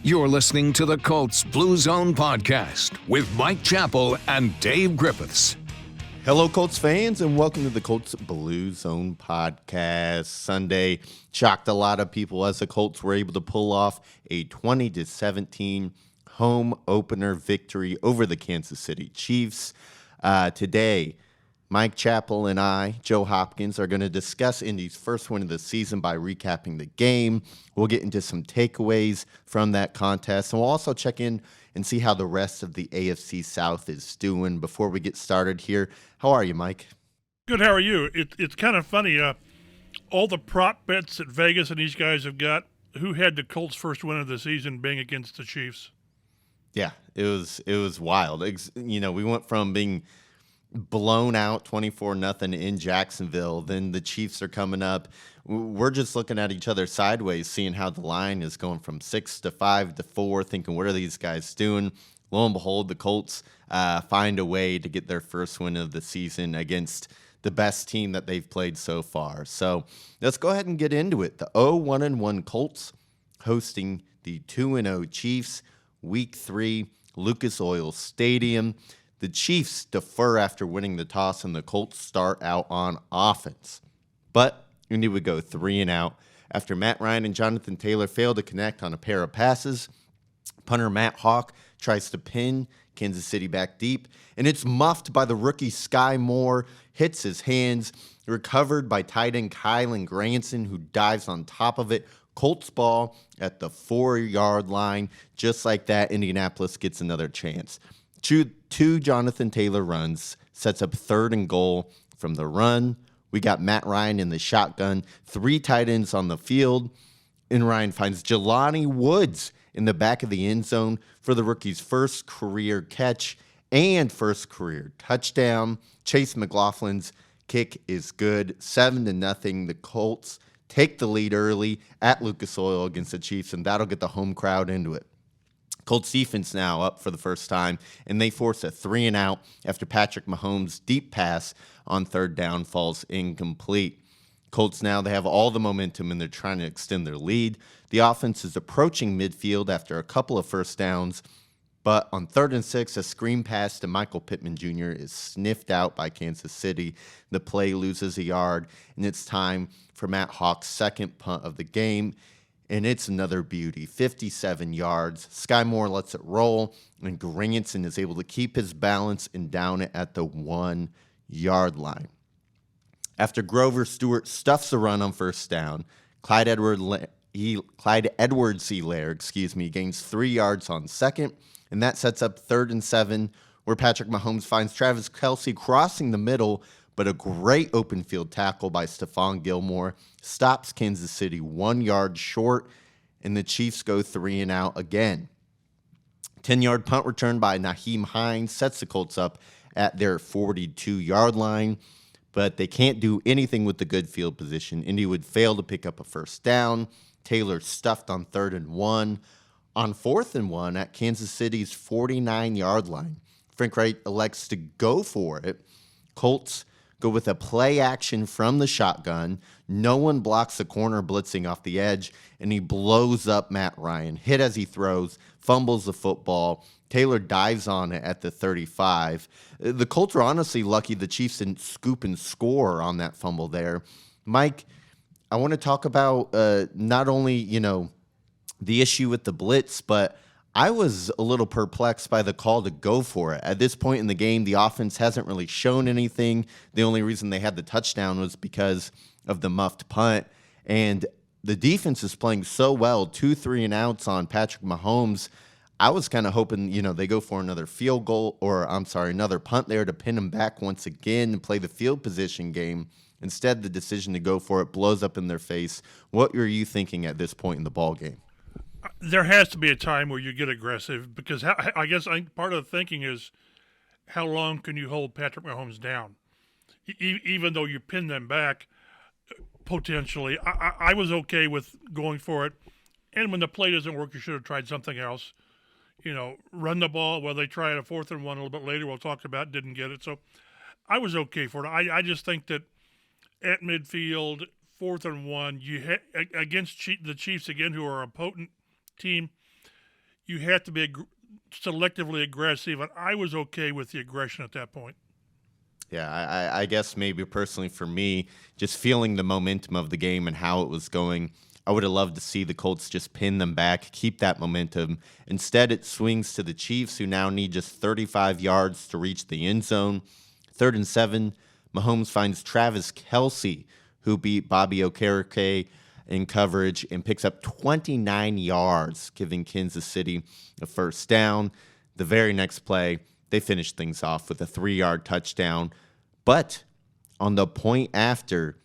You're listening to the Colts Blue Zone podcast with Mike Chappell and Dave Griffiths. Hello, Colts fans, and welcome to the Colts Blue Zone podcast. Sunday shocked a lot of people as the Colts were able to pull off a 20-17 home opener victory over the Kansas City Chiefs. Today, Mike Chappell and I, Joe Hopkins, are going to discuss Indy's first win of the season by recapping the game. We'll get into some takeaways from that contest, and we'll also check in and see how the rest of the AFC South is doing. Before we get started here, how are you, Mike? Good, how are you? It's kind of funny. All the prop bets that Vegas and these guys have got, who had the Colts' first win of the season being against the Chiefs? Yeah, it was wild. We went from being blown out 24-0 in Jacksonville. Then the Chiefs are coming up. We're just looking at each other sideways, seeing how the line is going from 6 to 5 to 4, thinking, what are these guys doing? Lo and behold, the Colts find a way to get their first win of the season against the best team that they've played so far. So let's go ahead and get into it. The 0-1-1 Colts hosting the 2-0 Chiefs, Week 3, Lucas Oil Stadium. The Chiefs defer after winning the toss, and the Colts start out on offense. But Indy would go 3-and-out after Matt Ryan and Jonathan Taylor failed to connect on a pair of passes. Punter Matt Hawk tries to pin Kansas City back deep, and it's muffed by the rookie Sky Moore, hits his hands, recovered by tight end Kylan Granson, who dives on top of it. Colts ball at the 4-yard line. Just like that, Indianapolis gets another chance. Two Jonathan Taylor runs, sets up 3rd and goal from the run. We got Matt Ryan in the shotgun, 3 tight ends on the field, and Ryan finds Jelani Woods in the back of the end zone for the rookie's first career catch and first career touchdown. Chase McLaughlin's kick is good, 7-0. The Colts take the lead early at Lucas Oil against the Chiefs, and that'll get the home crowd into it. Colts defense now up for the first time, and they force a 3-and-out after Patrick Mahomes' deep pass on 3rd down falls incomplete. Colts now, they have all the momentum, and they're trying to extend their lead. The offense is approaching midfield after a couple of first downs, but on 3rd and 6, a screen pass to Michael Pittman Jr. is sniffed out by Kansas City. The play loses a yard, and it's time for Matt Hawk's second punt of the game. And it's another beauty, 57 yards. Sky Moore lets it roll, and Granson is able to keep his balance and down it at the 1-yard line. After Grover Stewart stuffs a run on first down, Clyde Edwards-Helaire, gains 3 yards on second, and that sets up 3rd and 7, where Patrick Mahomes finds Travis Kelce crossing the middle, but a great open field tackle by Stephon Gilmore stops Kansas City 1 yard short, and the Chiefs go 3-and-out again. 10-yard punt return by Nyheim Hines sets the Colts up at their 42-yard line, but they can't do anything with the good field position. Indy would fail to pick up a first down. Taylor stuffed on 3rd and 1. On 4th and 1 at Kansas City's 49-yard line, Frank Reich elects to go for it. Colts go with a play action from the shotgun. No one blocks the corner blitzing off the edge, and he blows up Matt Ryan. Hit as he throws, fumbles the football. Taylor dives on it at the 35. The Colts are honestly lucky the Chiefs didn't scoop and score on that fumble there. Mike, I want to talk about not only, the issue with the blitz, but I was a little perplexed by the call to go for it. At this point in the game, the offense hasn't really shown anything. The only reason they had the touchdown was because of the muffed punt. And the defense is playing so well, 2 3-and-outs on Patrick Mahomes. I was kind of hoping, they go for another another punt there to pin him back once again and play the field position game. Instead, the decision to go for it blows up in their face. What were you thinking at this point in the ball game? There has to be a time where you get aggressive, because I think part of the thinking is, how long can you hold Patrick Mahomes down? Even though you pin them back, potentially. I was okay with going for it. And when the play doesn't work, you should have tried something else. Run the ball. Well, they tried a 4th and 1 a little bit later. We'll talk about, didn't get it. So I was okay for it. I just think that at midfield, 4th and 1, against the Chiefs again, who are a potent team, you have to be selectively aggressive, and I was okay with the aggression at that point. Yeah, I guess maybe personally for me, just feeling the momentum of the game and how it was going, I would have loved to see the Colts just pin them back, keep that momentum. Instead, it swings to the Chiefs, who now need just 35 yards to reach the end zone. 3rd and 7, Mahomes finds Travis Kelce, who beat Bobby Okereke in coverage and picks up 29 yards, giving Kansas City a first down. The very next play, they finished things off with a 3-yard touchdown. But on the point after,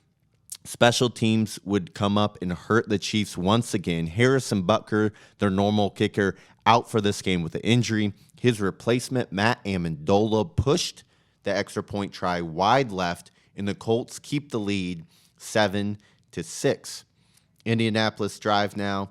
special teams would come up and hurt the Chiefs once again. Harrison Butker, their normal kicker, out for this game with an injury. His replacement, Matt Amendola, pushed the extra point try wide left, and the Colts keep the lead 7-6. Indianapolis drive now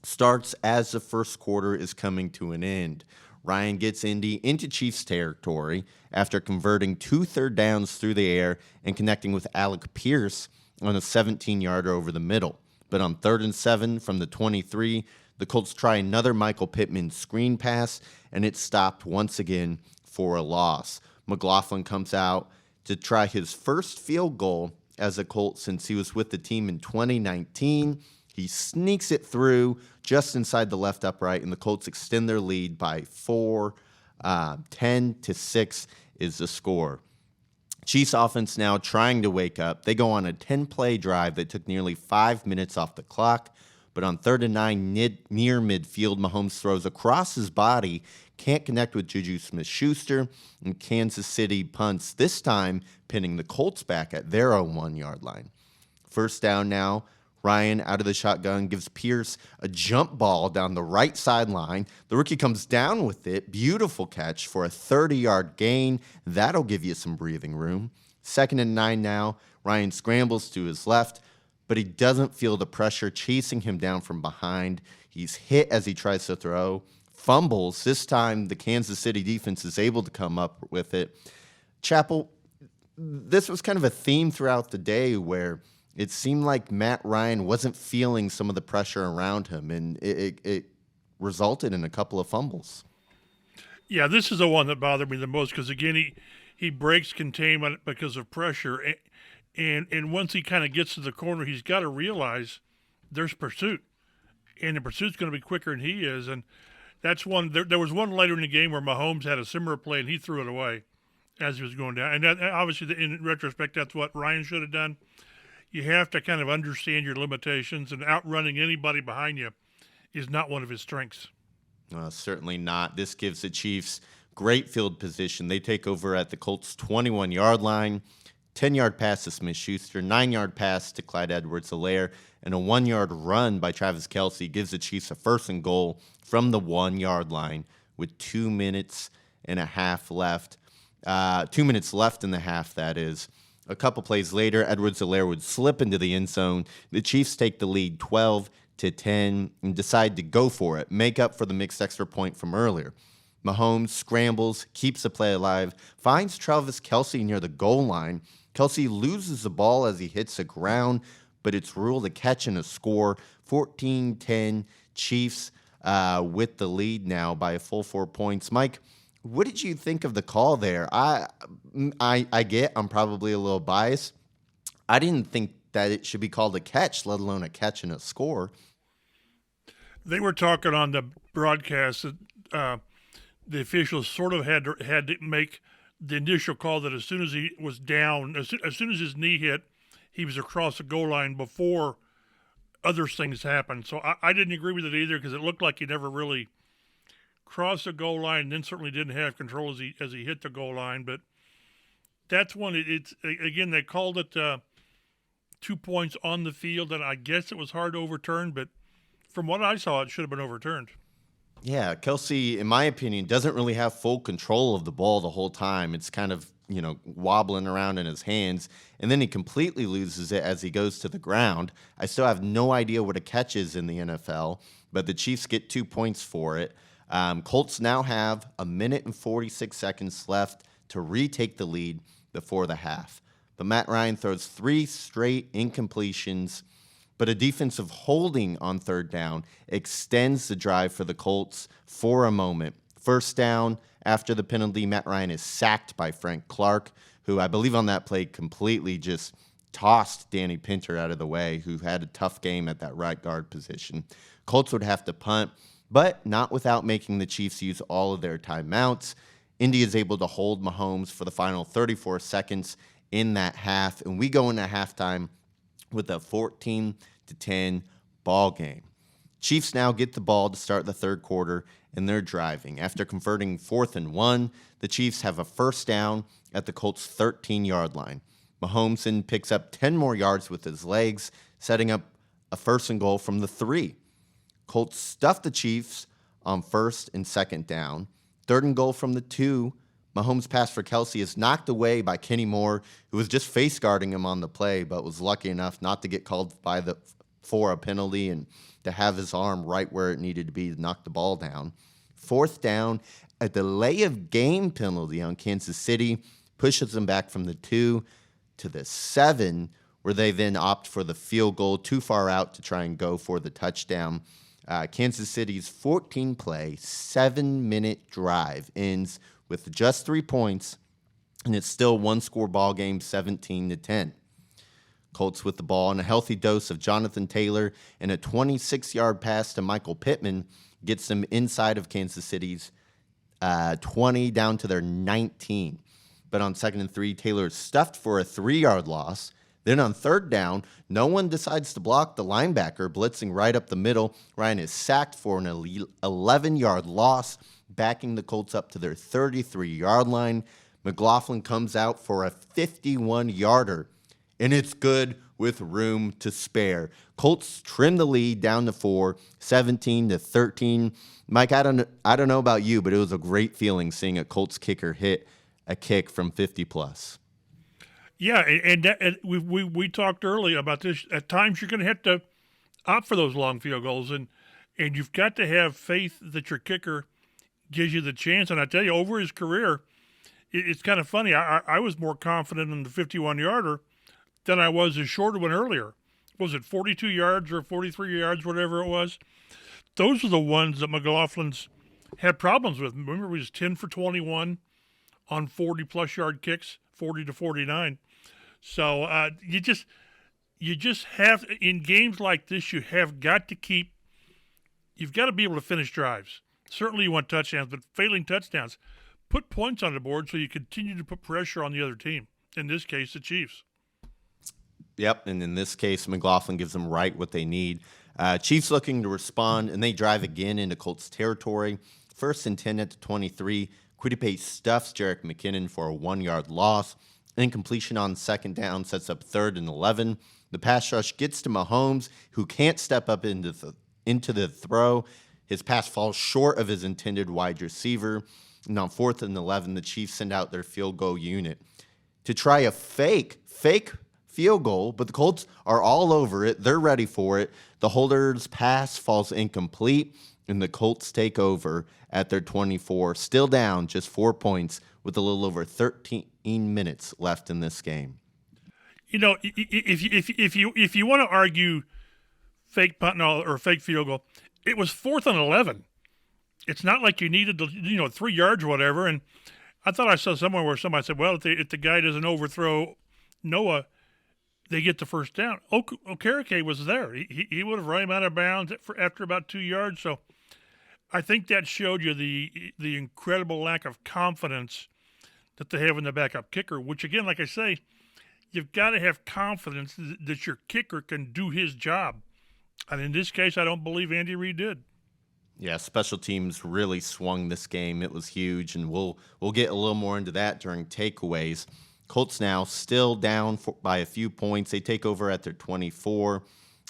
starts as the first quarter is coming to an end. Ryan gets Indy into Chiefs territory after converting 2 third downs through the air and connecting with Alec Pierce on a 17-yarder over the middle. But on 3rd and 7 from the 23, the Colts try another Michael Pittman screen pass, and it's stopped once again for a loss. McLaughlin comes out to try his first field goal as a Colt since he was with the team in 2019. He sneaks it through just inside the left upright, and the Colts extend their lead by 4. 10-6 is the score. Chiefs offense now trying to wake up. They go on a 10-play drive that took nearly 5 minutes off the clock. But on 3rd and 9, near midfield, Mahomes throws across his body, can't connect with Juju Smith-Schuster, and Kansas City punts, this time pinning the Colts back at their own 1-yard line. First down now. Ryan, out of the shotgun, gives Pierce a jump ball down the right sideline. The rookie comes down with it. Beautiful catch for a 30-yard gain. That'll give you some breathing room. 2nd and 9 now. Ryan scrambles to his left, but he doesn't feel the pressure chasing him down from behind. He's hit as he tries to throw. Fumbles. This time, the Kansas City defense is able to come up with it. Chappell, this was kind of a theme throughout the day where it seemed like Matt Ryan wasn't feeling some of the pressure around him, and it resulted in a couple of fumbles. Yeah, this is the one that bothered me the most because, again, he breaks containment because of pressure, and once he kind of gets to the corner, he's got to realize there's pursuit, and the pursuit's going to be quicker than he is, and that's one. There was one later in the game where Mahomes had a similar play, and he threw it away as he was going down, and that, obviously, in retrospect, that's what Ryan should have done. You have to kind of understand your limitations, and outrunning anybody behind you is not one of his strengths. Certainly not. This gives the Chiefs great field position. They take over at the Colts' 21-yard line. 10-yard pass to Smith-Schuster, 9-yard pass to Clyde Edwards-Helaire, and a 1-yard run by Travis Kelce gives the Chiefs a 1st and goal from the 1-yard line with 2 minutes and a half left. 2 minutes left in the half, that is. A couple plays later, Edwards-Helaire would slip into the end zone. The Chiefs take the lead 12-10 and decide to go for it, make up for the mixed extra point from earlier. Mahomes scrambles, keeps the play alive, finds Travis Kelce near the goal line. Kelce loses the ball as he hits the ground, but it's ruled a catch and a score. 14-10 Chiefs with the lead now by a full 4 points. Mike, what did you think of the call there? I get I'm probably a little biased. I didn't think that it should be called a catch, let alone a catch and a score. They were talking on the broadcast that the officials sort of had to make the initial call that as soon as he was down, as soon as his knee hit, he was across the goal line before other things happened. So I didn't agree with it either because it looked like he never really crossed the goal line, and then certainly didn't have control as he hit the goal line. But that's one. It's again, they called it 2 points on the field, and I guess it was hard to overturn. But from what I saw, it should have been overturned. Yeah, Kelce, in my opinion, doesn't really have full control of the ball the whole time. It's kind of, wobbling around in his hands, and then he completely loses it as he goes to the ground. I still have no idea what a catch is in the NFL, but the Chiefs get 2 points for it. Colts now have 1 minute and 46 seconds left to retake the lead before the half. But Matt Ryan throws 3 straight incompletions, but a defensive holding on third down extends the drive for the Colts for a moment. First down, after the penalty, Matt Ryan is sacked by Frank Clark, who I believe on that play completely just tossed Danny Pinter out of the way, who had a tough game at that right guard position. Colts would have to punt, but not without making the Chiefs use all of their timeouts. Indy is able to hold Mahomes for the final 34 seconds in that half, and we go into halftime with a 14-10 ball game. Chiefs now get the ball to start the third quarter, and they're driving. After converting 4th and 1, the Chiefs have a first down at the Colts' 13-yard line. Mahomes then picks up 10 more yards with his legs, setting up a 1st and goal from the 3. Colts stuff the Chiefs on 1st and 2nd down. 3rd and goal from the 2. Mahomes' pass for Kelsey is knocked away by Kenny Moore, who was just face guarding him on the play, but was lucky enough not to get called for a penalty and to have his arm right where it needed to be to knock the ball down. 4th down, a delay of game penalty on Kansas City pushes them back from the 2 to the 7, where they then opt for the field goal too far out to try and go for the touchdown. Kansas City's 14-play, 7-minute drive ends with just 3 points, and it's still one-score ball game, 17-10. Colts with the ball and a healthy dose of Jonathan Taylor and a 26-yard pass to Michael Pittman gets them inside of Kansas City's 20 down to their 19. But on 2nd and 3, Taylor is stuffed for a 3-yard loss. Then on 3rd down, no one decides to block the linebacker, blitzing right up the middle. Ryan is sacked for an 11-yard loss, backing the Colts up to their 33-yard line. McLaughlin comes out for a 51-yarder, and it's good with room to spare. Colts trim the lead down to 4, 17-13. Mike, I don't know about you, but it was a great feeling seeing a Colts kicker hit a kick from 50+. Yeah, and we talked earlier about this. At times, you're going to have to opt for those long field goals, and you've got to have faith that your kicker gives you the chance. And I tell you, over his career, it's kind of funny. I was more confident in the 51-yarder than I was his shorter one earlier. Was it 42 yards or 43 yards, whatever it was? Those are the ones that McLaughlin's had problems with. Remember, he was 10 for 21 on 40-plus yard kicks, 40 to 49. So you just have, in games like this, you've got to be able to finish drives. Certainly you want touchdowns, but failing touchdowns, put points on the board so you continue to put pressure on the other team, in this case, the Chiefs. Yep, and in this case, McLaughlin gives them right what they need. Chiefs looking to respond, and they drive again into Colts territory. 1st and 10 at the 23. Quiddipace stuffs Jerick McKinnon for a 1-yard loss. Incompletion on 2nd down sets up 3rd and 11. The pass rush gets to Mahomes, who can't step up into the throw. His pass falls short of his intended wide receiver. And on 4th and 11, the Chiefs send out their field goal unit to try a fake field goal, but the Colts are all over it. They're ready for it. The holder's pass falls incomplete, and the Colts take over at their 24, still down just 4 points with a little over 13 minutes left in this game. You know, if you want to argue fake punt or fake field goal, it was 4th and 11. It's not like you needed 3 yards or whatever. And I thought I saw somewhere where somebody said, well, if the guy doesn't overthrow Noah, they get the first down. Okereke was there. He would have run him out of bounds after about 2 yards. So I think that showed you the incredible lack of confidence that they have in the backup kicker, which, again, like I say, you've got to have confidence that your kicker can do his job. And in this case, I don't believe Andy Reid did. Yeah, special teams really swung this game. It was huge, and we'll get a little more into that during takeaways. Colts now still down by a few points. They take over at their 24.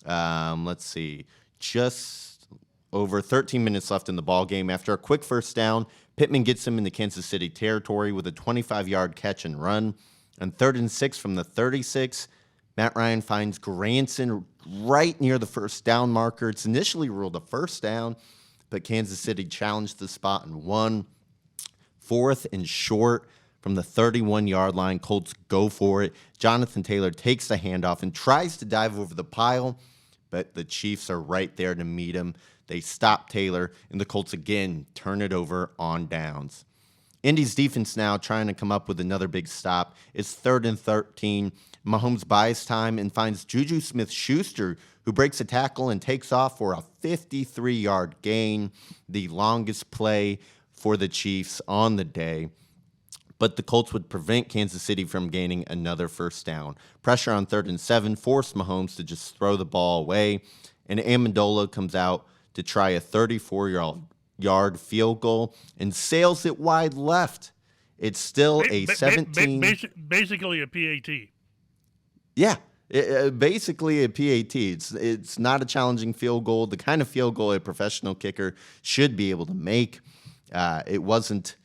Let's see, just over 13 minutes left in the ball game. After a quick first down, Pittman gets him in the Kansas City territory with a 25-yard catch and run. On 3rd and 6 from the 36, Matt Ryan finds Granson right near the first down marker. It's initially ruled a first down, but Kansas City challenged the spot and won. 4th and short from the 31-yard line. Colts go for it. Jonathan Taylor takes the handoff and tries to dive over the pile, but the Chiefs are right there to meet him. They stop Taylor, and the Colts again turn it over on downs. Indy's defense now trying to come up with another big stop. It's 3rd and 13. Mahomes buys time and finds Juju Smith-Schuster, who breaks a tackle and takes off for a 53-yard gain, the longest play for the Chiefs on the day. But the Colts would prevent Kansas City from gaining another first down. Pressure on 3rd and 7 forced Mahomes to just throw the ball away, and Amendola comes out to try a 34-yard field goal and sails it wide left. It's still a 17. Basically a PAT. Yeah, basically a PAT. It's not a challenging field goal, the kind of field goal a professional kicker should be able to make. It wasn't,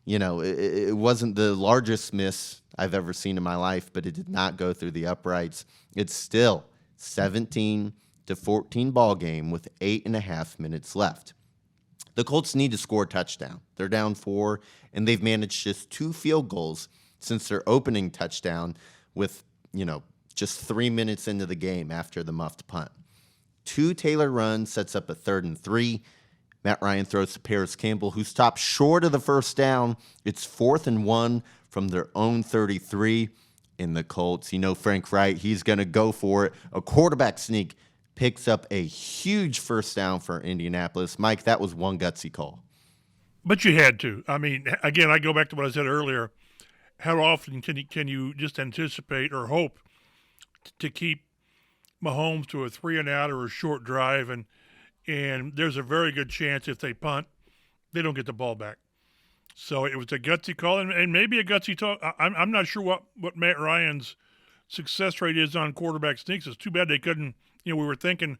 it wasn't the largest miss I've ever seen in my life, but it did not go through the uprights. It's still 17-14 ball game with 8.5 minutes left. The Colts need to score a touchdown. They're down 4, and they've managed just 2 field goals since their opening touchdown with, just 3 minutes into the game after the muffed punt. 2 Taylor runs sets up a 3rd and 3. Matt Ryan throws to Paris Campbell, who stops short of the first down. It's 4th and 1 from their own 33. In the Colts, Frank Wright, he's going to go for it. A quarterback sneak picks up a huge first down for Indianapolis. Mike, that was one gutsy call. But you had to. I mean, again, I go back to what I said earlier. How often can you just anticipate or hope to keep Mahomes to a 3-and-out or a short drive, and there's a very good chance if they punt, they don't get the ball back. So it was a gutsy call, and maybe a gutsy talk. I'm not sure what Matt Ryan's success rate is on quarterback sneaks. It's too bad they couldn't. We were thinking,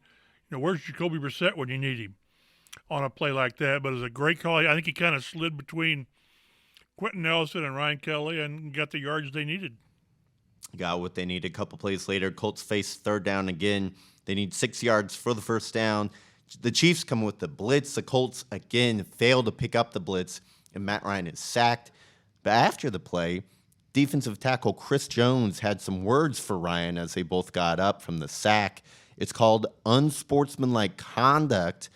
where's Jacoby Brissett when you need him on a play like that? But it was a great call. I think he kind of slid between Quentin Nelson and Ryan Kelly and got the yards they needed. Got what they need. A couple plays later, Colts face 3rd down again. They need 6 yards for the first down. The Chiefs come with the blitz. The Colts, again, fail to pick up the blitz, and Matt Ryan is sacked. But after the play, defensive tackle Chris Jones had some words for Ryan as they both got up from the sack. It's called unsportsmanlike conduct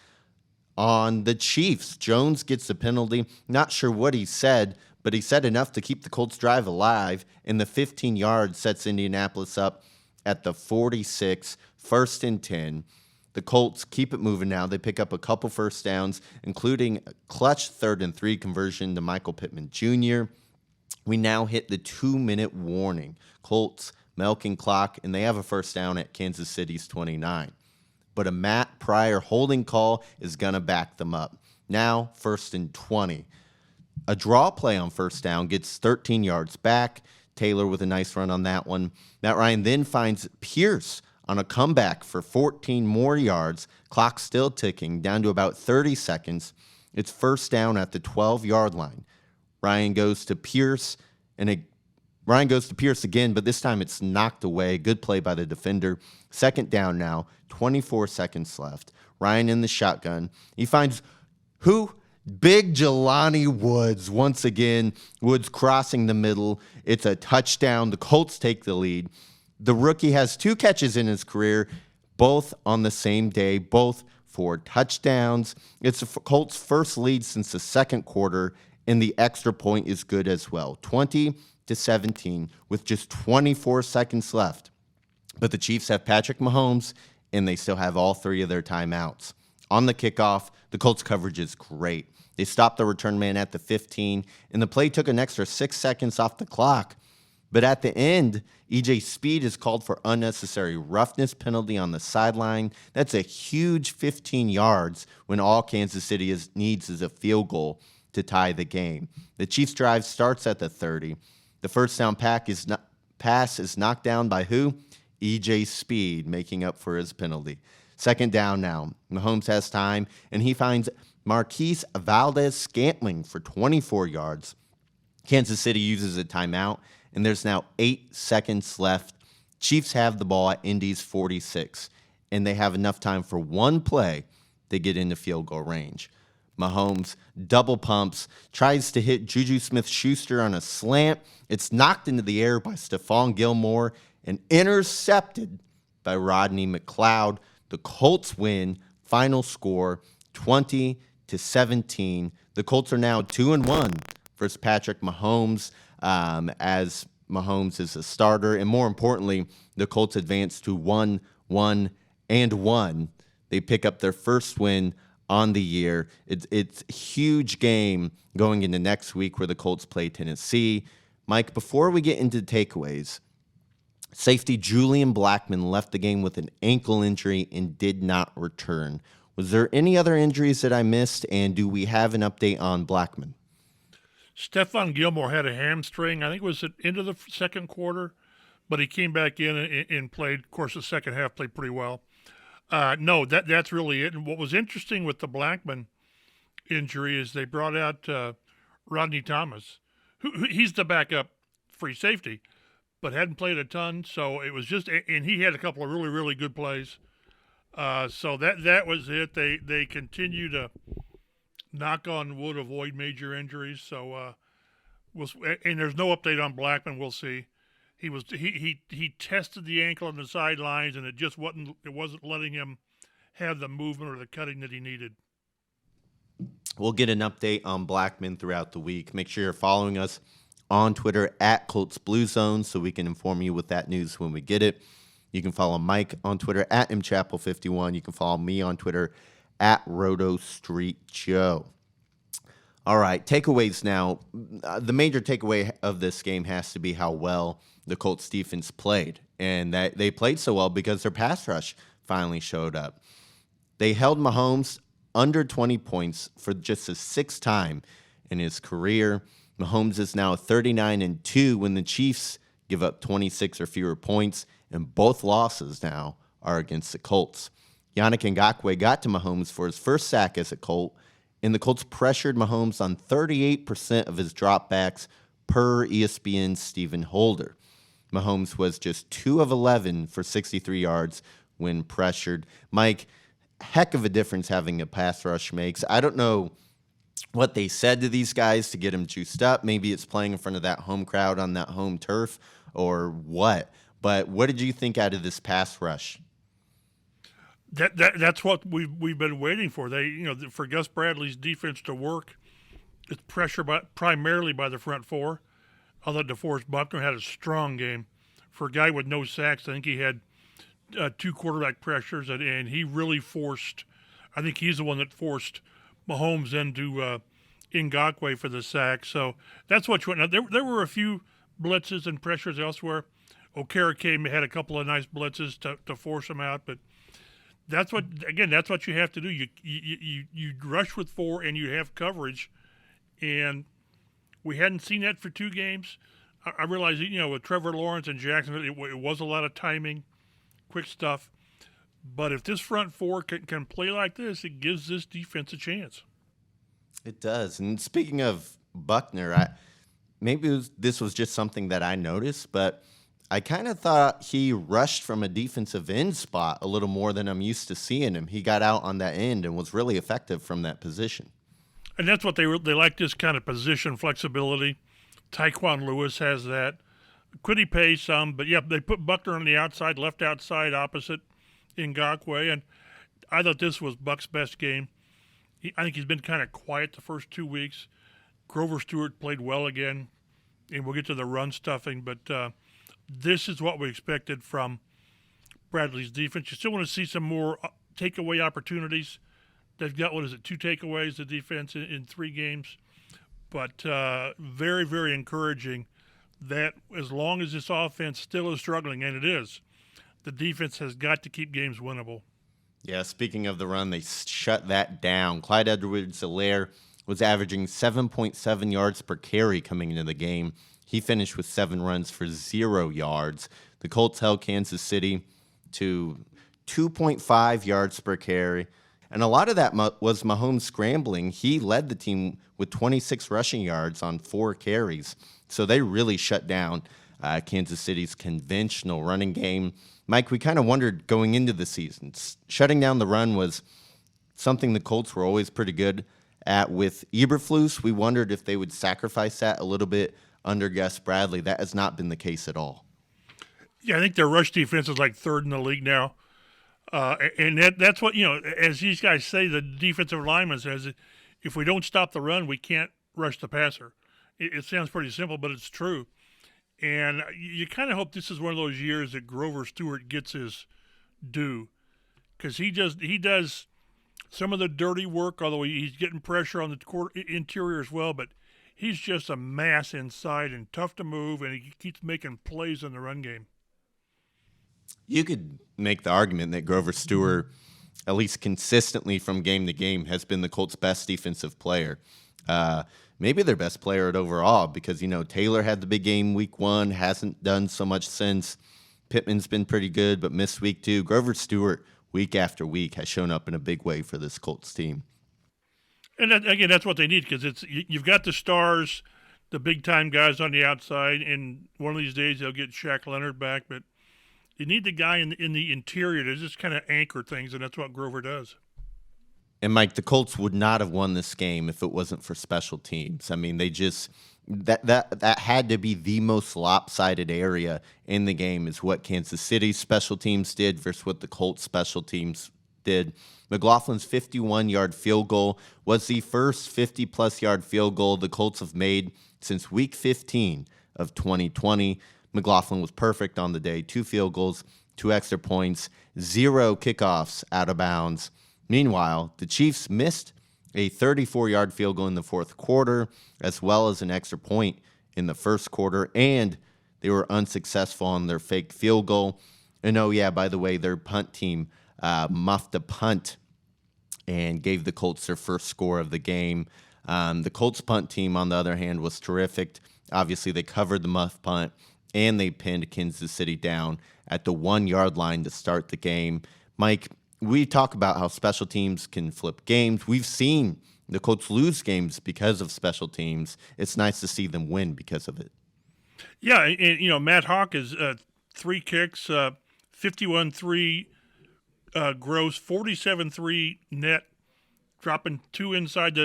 on the Chiefs. Jones gets the penalty. Not sure what he said, but he said enough to keep the Colts drive alive, and the 15 yards sets Indianapolis up at the 46, 1st and 10. The Colts keep it moving now. They pick up a couple first downs, including a clutch 3rd and 3 conversion to Michael Pittman Jr. We now hit the 2-minute warning. Colts milking clock, and they have a first down at Kansas City's 29. But a Matt Pryor holding call is going to back them up. Now, 1st and 20. A draw play on first down gets 13 yards back. Taylor with a nice run on that one. Matt Ryan then finds Pierce on a comeback for 14 more yards. Clock still ticking, down to about 30 seconds. It's first down at the 12-yard line. Ryan goes to Pierce again, but this time it's knocked away. Good play by the defender. 2nd down now, 24 seconds left. Ryan in the shotgun. He finds who? Big Jelani Woods once again. Woods crossing the middle. It's a touchdown. The Colts take the lead. The rookie has 2 catches in his career, both on the same day, both for touchdowns. It's the Colts' first lead since the second quarter, and the extra point is good as well. 20-17 with just 24 seconds left. But the Chiefs have Patrick Mahomes, and they still have all 3 of their timeouts. On the kickoff, the Colts' coverage is great. They stopped the return man at the 15, and the play took an extra 6 seconds off the clock. But at the end, E.J. Speed is called for unnecessary roughness penalty on the sideline. That's a huge 15 yards when all Kansas City needs is a field goal to tie the game. The Chiefs' drive starts at the 30. The first down pass is knocked down by who? E.J. Speed, making up for his penalty. 2nd down now. Mahomes has time, and he finds Marquise Valdez-Scantling for 24 yards. Kansas City uses a timeout, and there's now 8 seconds left. Chiefs have the ball at Indy's 46, and they have enough time for one play to get into field goal range. Mahomes double pumps, tries to hit Juju Smith-Schuster on a slant. It's knocked into the air by Stephon Gilmore and intercepted by Rodney McLeod. The Colts win. Final score 20-17. The Colts are now 2-1 versus Patrick Mahomes, as Mahomes is a starter. And more importantly, the Colts advance to 1-1-1. They pick up their first win on the year. It's a huge game going into next week where the Colts play Tennessee. Mike, before we get into takeaways, safety Julian Blackmon left the game with an ankle injury and did not return. Was there any other injuries that I missed, and do we have an update on Blackmon? Stephon Gilmore had a hamstring. I think it was at the end of the second quarter, but he came back in and played. Of course, the second half played pretty well. No, that's really it. And what was interesting with the Blackmon injury is they brought out Rodney Thomas, he's the backup free safety, but hadn't played a ton. So it was just, and he had a couple of really, really good plays. So that was it. They continue to knock on wood, avoid major injuries. So and there's no update on Blackmon. We'll see. He tested the ankle on the sidelines, and it wasn't letting him have the movement or the cutting that he needed. We'll get an update on Blackmon throughout the week. Make sure you're following us on Twitter at Colts Blue Zone so we can inform you with that news when we get it. You can follow Mike on Twitter at mchappell51. You can follow me on Twitter at Roto Street Joe. All right, takeaways now. The major takeaway of this game has to be how well the Colts defense played. And that they played so well because their pass rush finally showed up. They held Mahomes under 20 points for just the sixth time in his career. Mahomes is now 39-2 when the Chiefs give up 26 or fewer points, and both losses now are against the Colts. Yannick Ngakoue got to Mahomes for his first sack as a Colt, and the Colts pressured Mahomes on 38% of his dropbacks per ESPN's Stephen Holder. Mahomes was just 2 of 11 for 63 yards when pressured. Mike, heck of a difference having a pass rush makes. I don't know what they said to these guys to get them juiced up. Maybe it's playing in front of that home crowd on that home turf or what. But what did you think out of this pass rush? That's what we've been waiting for. For Gus Bradley's defense to work, it's pressure primarily by the front four. Although DeForest Buckner had a strong game. For a guy with no sacks, I think he had 2 quarterback pressures, and he really forced. I think he's the one that forced Mahomes into Ngakoue for the sack. So that's what you want. Now, there were a few blitzes and pressures elsewhere. Okera had a couple of nice blitzes to force him out, but that's what you have to do. You rush with 4 and you have coverage, and we hadn't seen that for 2 games. I realize, with Trevor Lawrence and Jacksonville, it was a lot of timing, quick stuff. But if this front 4 can play like this, it gives this defense a chance. It does. And speaking of Buckner, this was just something that I noticed, but I kind of thought he rushed from a defensive end spot a little more than I'm used to seeing him. He got out on that end and was really effective from that position. And that's what they like, this kind of position flexibility. Tyquan Lewis has that. Quiddy pays some, but yeah, they put Buckner on the outside, left outside opposite Ngakoue, and I thought this was Buck's best game. I think he's been kind of quiet the first 2 weeks. Grover Stewart played well again, and we'll get to the run stuffing, but this is what we expected from Bradley's defense. You still want to see some more takeaway opportunities. They've got, 2 takeaways, the defense, in 3 games. But very, very encouraging that as long as this offense still is struggling, and it is, the defense has got to keep games winnable. Yeah, speaking of the run, they shut that down. Clyde Edwards-Helaire was averaging 7.7 yards per carry coming into the game. He finished with 7 runs for 0 yards. The Colts held Kansas City to 2.5 yards per carry. And a lot of that was Mahomes scrambling. He led the team with 26 rushing yards on 4 carries. So they really shut down Kansas City's conventional running game. Mike, we kind of wondered going into the season, shutting down the run was something the Colts were always pretty good at with Eberflus. We wondered if they would sacrifice that a little bit under Gus Bradley. That has not been the case at all. Yeah, I think their rush defense is like 3rd in the league now. And that's what, as these guys say, the defensive lineman says, if we don't stop the run, we can't rush the passer. It sounds pretty simple, but it's true. And you kind of hope this is one of those years that Grover Stewart gets his due, because he does some of the dirty work, although he's getting pressure on the interior as well, but he's just a mass inside and tough to move, and he keeps making plays in the run game. You could make the argument that Grover Stewart, at least consistently from game to game, has been the Colts' best defensive player. Maybe their best player at overall, because, Taylor had the big game week 1, hasn't done so much since. Pittman's been pretty good, but missed week 2. Grover Stewart, week after week, has shown up in a big way for this Colts team. And again, that's what they need, because you've got the stars, the big-time guys on the outside, and one of these days they'll get Shaq Leonard back, but you need the guy in the interior to just kind of anchor things, and that's what Grover does. And Mike, the Colts would not have won this game if it wasn't for special teams. I mean, they just that had to be the most lopsided area in the game, is what Kansas City's special teams did versus what the Colts special teams did. McLaughlin's 51-yard field goal was the first 50-plus yard field goal the Colts have made since week 15 of 2020. McLaughlin was perfect on the day. 2 field goals, 2 extra points, 0 kickoffs out of bounds. Meanwhile, the Chiefs missed a 34-yard field goal in the fourth quarter, as well as an extra point in the first quarter, and they were unsuccessful on their fake field goal. And by the way, their punt team muffed a punt and gave the Colts their first score of the game. The Colts punt team, on the other hand, was terrific. Obviously, they covered the muff punt, and they pinned Kansas City down at the 1-yard line to start the game. Mike, we talk about how special teams can flip games. We've seen the Colts lose games because of special teams. It's nice to see them win because of it. Yeah, and Matt Hawk is 3 kicks, 51-3 gross, 47-3 net, dropping 2 inside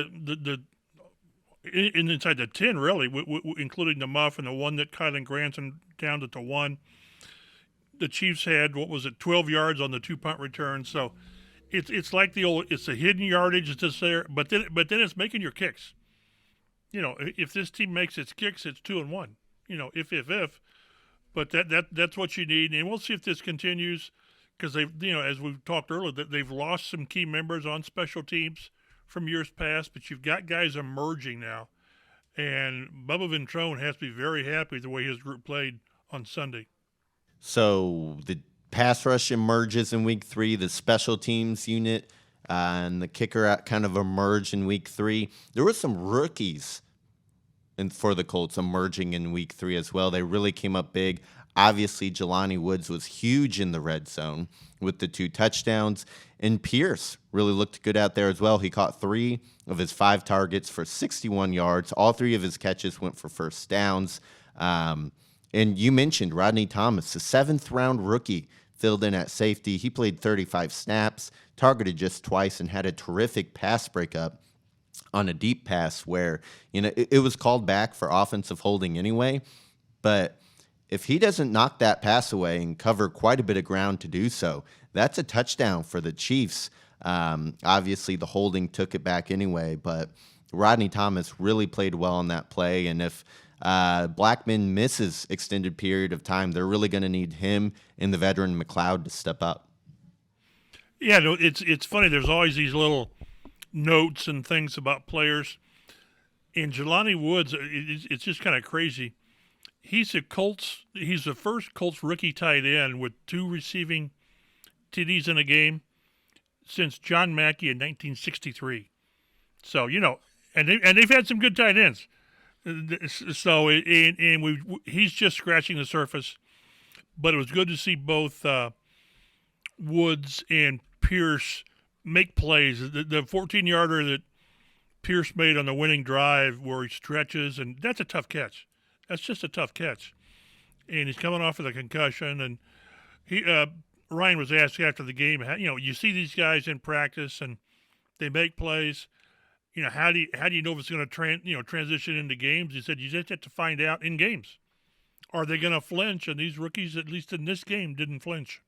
inside the 10, really, including the muff and the one that Kylan Granson down to 1. The Chiefs had, 12 yards on the 2 punt returns. So it's like it's a hidden yardage that's just there, but then it's making your kicks. If this team makes its kicks, it's 2-1. If. But that's what you need, and we'll see if this continues, because they've, as we've talked earlier, that they've lost some key members on special teams from years past, but you've got guys emerging now, and Bubba Ventrone has to be very happy the way his group played on Sunday. So the pass rush emerges in week 3, the special teams unit and the kicker kind of emerged in week 3. There were some rookies for the Colts emerging in week 3 as well. They really came up big. Obviously, Jelani Woods was huge in the red zone with the 2 touchdowns. And Pierce really looked good out there as well. He caught 3 of his 5 targets for 61 yards. All 3 of his catches went for first downs. And you mentioned Rodney Thomas, the 7th-round rookie, filled in at safety. He played 35 snaps, targeted just twice, and had a terrific pass breakup on a deep pass where, it was called back for offensive holding anyway. But if he doesn't knock that pass away and cover quite a bit of ground to do so, that's a touchdown for the Chiefs. Obviously, the holding took it back anyway, but Rodney Thomas really played well on that play. And if Blackman misses extended period of time, they're really going to need him and the veteran McLeod to step up. Yeah, no, it's funny. There's always these little notes and things about players. And Jelani Woods, it's just kind of crazy. He's the first Colts rookie tight end with 2 receiving TDs in a game since John Mackey in 1963. So, and they've had some good tight ends. So, he's just scratching the surface. But it was good to see both Woods and Pierce make plays. The 14-yarder that Pierce made on the winning drive where he stretches, and that's a tough catch. That's just a tough catch. And he's coming off of the concussion. And Ryan was asked after the game, you see these guys in practice and they make plays. How do you know if it's going to transition into games? He said you just have to find out in games. Are they going to flinch? And these rookies, at least in this game, didn't flinch.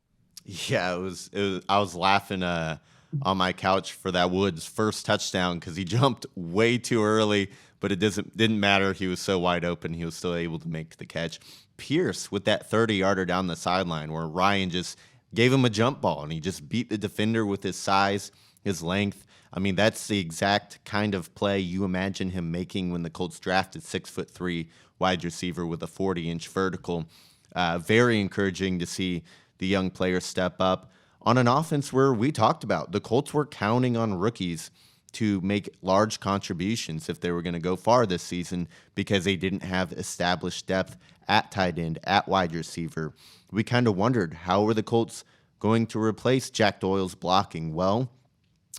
Yeah, it was. I was laughing on my couch for that Woods first touchdown because he jumped way too early, but it didn't matter. He was so wide open, he was still able to make the catch. Pierce with that 30-yarder down the sideline where Ryan just gave him a jump ball and he just beat the defender with his size, his length. I mean, that's the exact kind of play you imagine him making when the Colts drafted 6'3" wide receiver with a 40-inch vertical. Very encouraging to see the young players step up on an offense where we talked about the Colts were counting on rookies to make large contributions if they were going to go far this season because they didn't have established depth at tight end, at wide receiver. We kind of wondered, how were the Colts going to replace Jack Doyle's blocking? Well,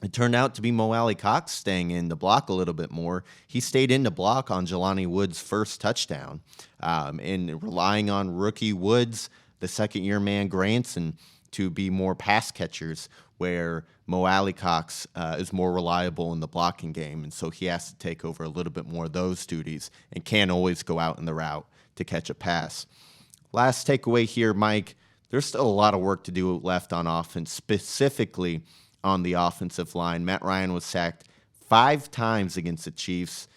it turned out to be Mo Alley-Cox staying in to block a little bit more. He stayed in to block on Jelani Woods' first touchdown, and relying on rookie Woods, the second-year man Granson, to be more pass catchers, where Mo Alley-Cox is more reliable in the blocking game, and so he has to take over a little bit more of those duties and can't always go out in the route to catch a pass. Last takeaway here, Mike, there's still a lot of work to do left on offense, specifically on the offensive line. Matt Ryan was sacked 5 times against the Chiefs,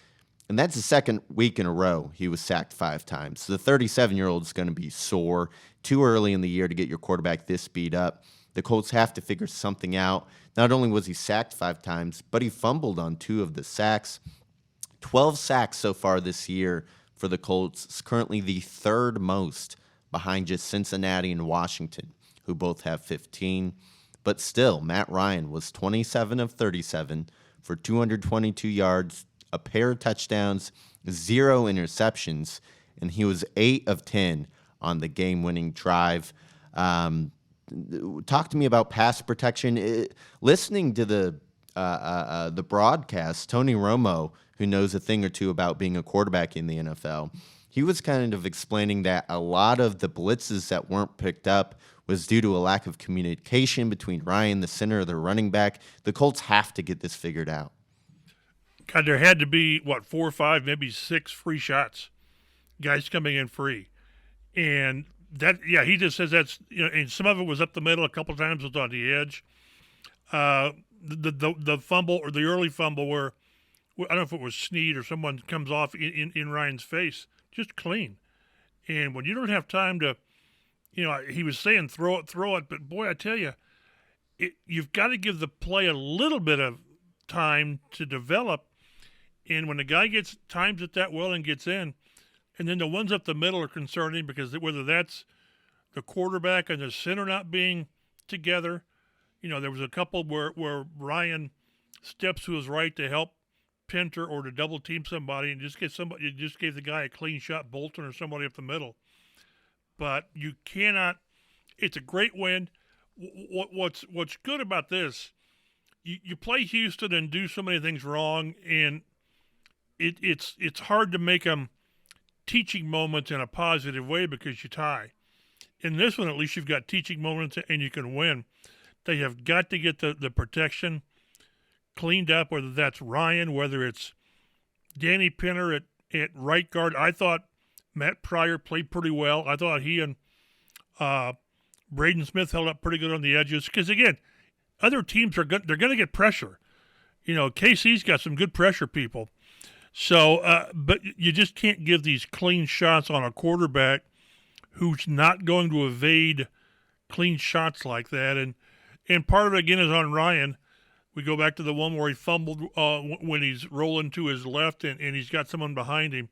and that's the second week in a row he was sacked 5 times. So the 37-year-old is going to be sore. Too early in the year to get your quarterback this beat up. The Colts have to figure something out. Not only was he sacked 5 times, but he fumbled on 2 of the sacks. 12 sacks so far this year for the Colts. It's currently the 3rd most behind just Cincinnati and Washington, who both have 15. But still, Matt Ryan was 27 of 37 for 222 yards, a pair of touchdowns, 0 interceptions, and he was 8 of 10 on the game-winning drive. Talk to me about pass protection. Listening to the broadcast, Tony Romo, who knows a thing or two about being a quarterback in the NFL, he was kind of explaining that a lot of the blitzes that weren't picked up was due to a lack of communication between Ryan, the center, the running back. The Colts have to get this figured out. God, there had to be, 4 or 5, maybe 6 free shots, guys coming in free. And that, he just says that's, and some of it was up the middle, a couple of times it was on the edge. The fumble, or the early fumble where, I don't know if it was Snead or someone comes off in Ryan's face, just clean. And when you don't have time to, he was saying throw it, but boy, I tell you, you've got to give the play a little bit of time to develop. And when the guy times it that well and gets in, and then the ones up the middle are concerning because whether that's the quarterback and the center not being together, there was a couple where Ryan steps to his right to help Pinter or to double team somebody and just gave the guy a clean shot, Bolton or somebody up the middle. But you cannot. It's a great win. What's good about this? You play Houston and do so many things wrong, and it's hard to make them teaching moments in a positive way because you tie. In this one, at least you've got teaching moments and you can win. They have got to get the protection cleaned up, whether that's Ryan, whether it's Danny Pinter at right guard. I thought Matt Pryor played pretty well. I thought he and Braden Smith held up pretty good on the edges because, again, other teams they're going to get pressure. KC's got some good pressure people. So, but you just can't give these clean shots on a quarterback who's not going to evade clean shots like that. And part of it, again, is on Ryan. We go back to the one where he fumbled when he's rolling to his left and he's got someone behind him.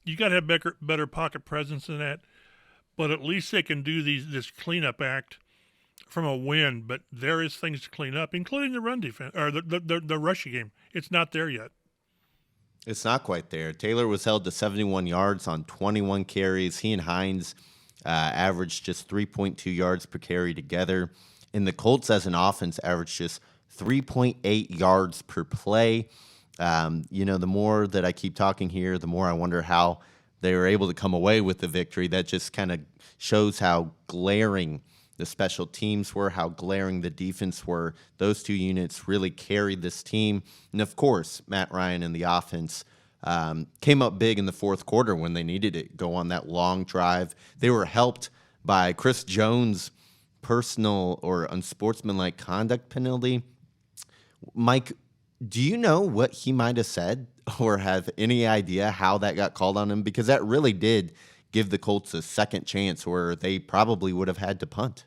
You got to have better pocket presence than that. But at least they can do this cleanup act from a win. But there is things to clean up, including the run defense or the rushing game. It's not there yet. It's not quite there. Taylor was held to 71 yards on 21 carries. He and Hines averaged just 3.2 yards per carry together. And the Colts as an offense averaged just 3.8 yards per play. The more that I keep talking here, the more I wonder how they were able to come away with the victory. That just kind of shows how glaring the special teams were, how glaring the defense were. Those two units really carried this team. And, of course, Matt Ryan and the offense came up big in the fourth quarter when they needed it, go on that long drive. They were helped by Chris Jones personal or unsportsmanlike conduct penalty. Mike, do you know what he might have said or have any idea how that got called on him? Because that really did give the Colts a second chance where they probably would have had to punt.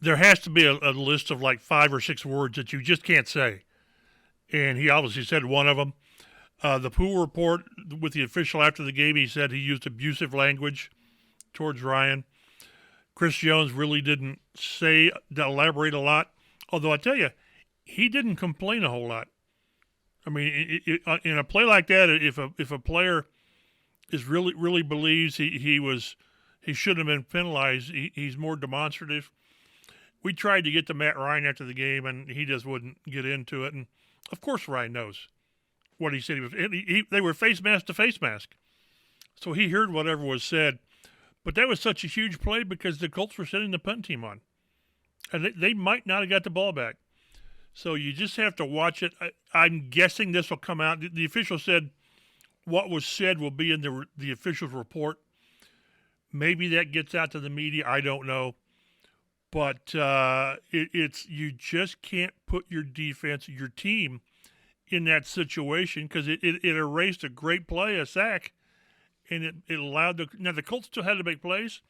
There has to be a list of like 5 or 6 words that you just can't say. And he obviously said one of them. The pool report with the official after the game, he said he used abusive language towards Ryan. Chris Jones really didn't elaborate a lot. Although I tell you, he didn't complain a whole lot. I mean, in a play like that, if a player is really believes he shouldn't have been penalized, he's more demonstrative. We tried to get to Matt Ryan after the game, and he just wouldn't get into it. And of course, Ryan knows what he said. They were face mask to face mask, so he heard whatever was said. But that was such a huge play because the Colts were sending the punt team on, and they might not have got the ball back. So you just have to watch it. I'm guessing this will come out. The official said what was said will be in the official's report. Maybe that gets out to the media. I don't know. But it's you just can't put your defense, your team, in that situation because it erased a great play, a sack, and it allowed the Colts still had to make plays,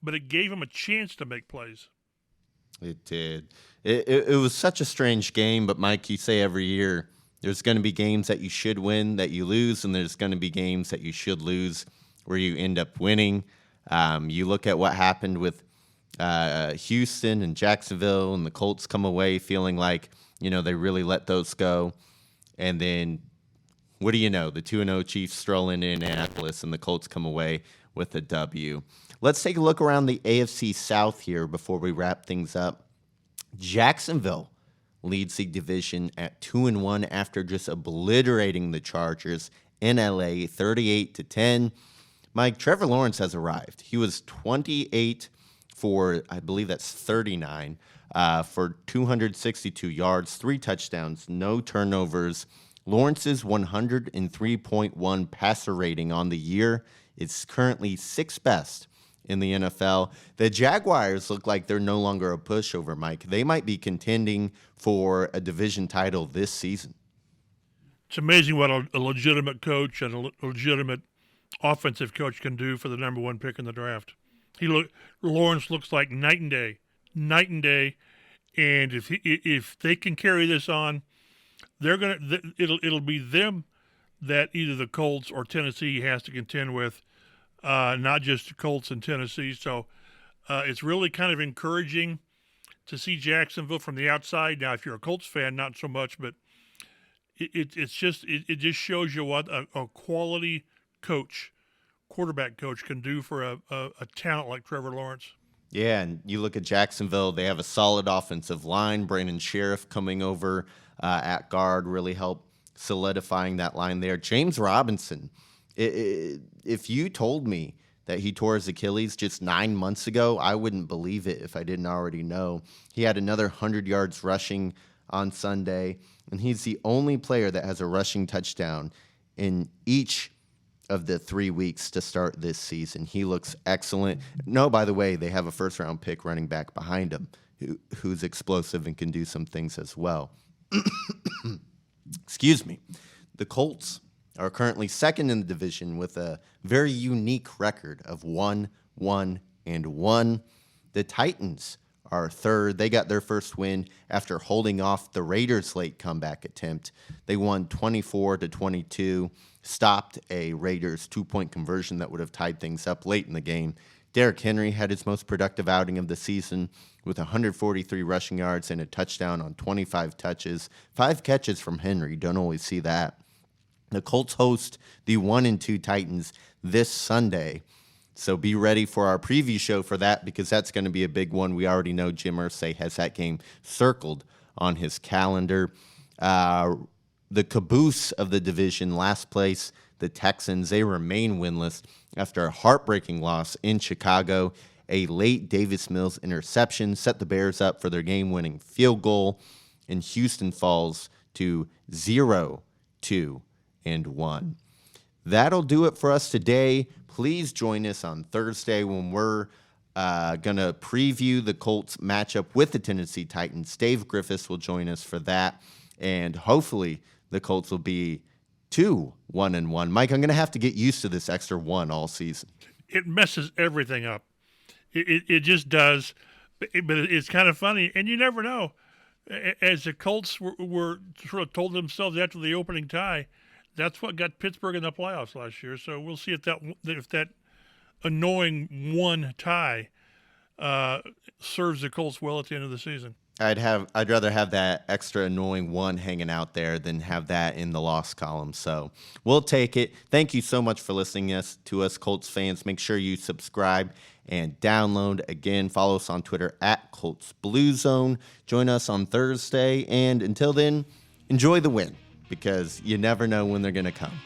but it gave them a chance to make plays. It did. It was such a strange game, but Mike, you say every year there's going to be games that you should win that you lose, and there's going to be games that you should lose where you end up winning. You look at what happened with Houston and Jacksonville, and the Colts come away feeling like, they really let those go. And then, what do you know? The 2-0 Chiefs stroll in Indianapolis, and the Colts come away with a W. Let's take a look around the AFC South here before we wrap things up. Jacksonville leads the division at 2-1 after just obliterating the Chargers in LA 38-10. Mike, Trevor Lawrence has arrived. He was 28 for, I believe that's 39, for 262 yards, 3 touchdowns, no turnovers. Lawrence's 103.1 passer rating on the year is currently 6th best in the NFL. The Jaguars look like they're no longer a pushover, Mike. They might be contending for a division title this season. It's amazing what a legitimate coach and a legitimate offensive coach can do for the number 1 pick in the draft. Lawrence looks like night and day, and if they can carry this on, it'll be them that either the Colts or Tennessee has to contend with, not just the Colts and Tennessee. So it's really kind of encouraging to see Jacksonville from the outside. Now, if you're a Colts fan, not so much, but it just shows you what a quality quarterback coach can do for a talent like Trevor Lawrence. Yeah, and you look at Jacksonville, they have a solid offensive line. Brandon Sheriff coming over at guard really helped solidifying that line there. James Robinson, if you told me that he tore his Achilles just 9 months ago, I wouldn't believe it if I didn't already know. He had another 100 yards rushing on Sunday, and he's the only player that has a rushing touchdown in each of the 3 weeks to start this season. He looks excellent. No, by the way, they have a first-round pick running back behind him who's explosive and can do some things as well. Excuse me. The Colts are currently second in the division with a very unique record of 1-1-1. The Titans are third. They got their first win after holding off the Raiders' late comeback attempt. They won 24-22, stopped a Raiders 2-point conversion that would have tied things up late in the game. Derrick Henry had his most productive outing of the season with 143 rushing yards and a touchdown on 25 touches. 5 catches from Henry. Don't always see that. The Colts host the 1-2 Titans this Sunday. So be ready for our preview show for that because that's going to be a big one. We already know Jim Irsay has that game circled on his calendar. The caboose of the division, last place, the Texans, they remain winless after a heartbreaking loss in Chicago. A late Davis Mills interception set the Bears up for their game-winning field goal, and Houston falls to 0-2-1. That'll do it for us today. Please join us on Thursday when we're Going to preview the Colts matchup with the Tennessee Titans. Dave Griffiths will join us for that, and hopefully the Colts will be 2-1-1. Mike, I'm going to have to get used to this extra one all season. It messes everything up. It just does. But it's kind of funny, and you never know. As the Colts were sort of told themselves after the opening tie, that's what got Pittsburgh in the playoffs last year. So we'll see if that annoying one tie serves the Colts well at the end of the season. I'd rather have that extra annoying one hanging out there than have that in the loss column. So we'll take it. Thank you so much for listening to us, Colts fans. Make sure you subscribe and download. Again, follow us on Twitter at Colts Blue Zone. Join us on Thursday. And until then, enjoy the win, because you never know when they're going to come.